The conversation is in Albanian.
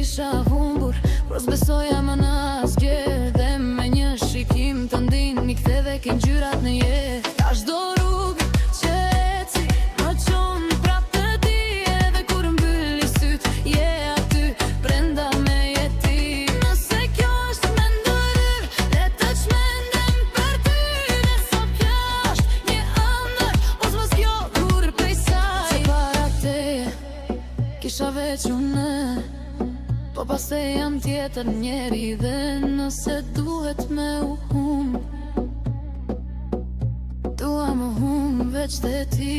isha humbur, por s'besoja më në asgjë. Dhe me një shikim të ndin mi ktheve ke ngjyrat në jetë. Ka çdo rrugë që eci më çon prap te ti, edhe kur mbyll syt je aty brenda me jeti. Nëse kjo është me ndërhyr, le të çmendem për ty. Dhe sot kjo është një ëndër, ose mos kjo kur prej saj. Se para teje kisha veç unë, po pas te jam tjetër njeri. Dhe nëse duhet me u hum, dua më hum veç te ti.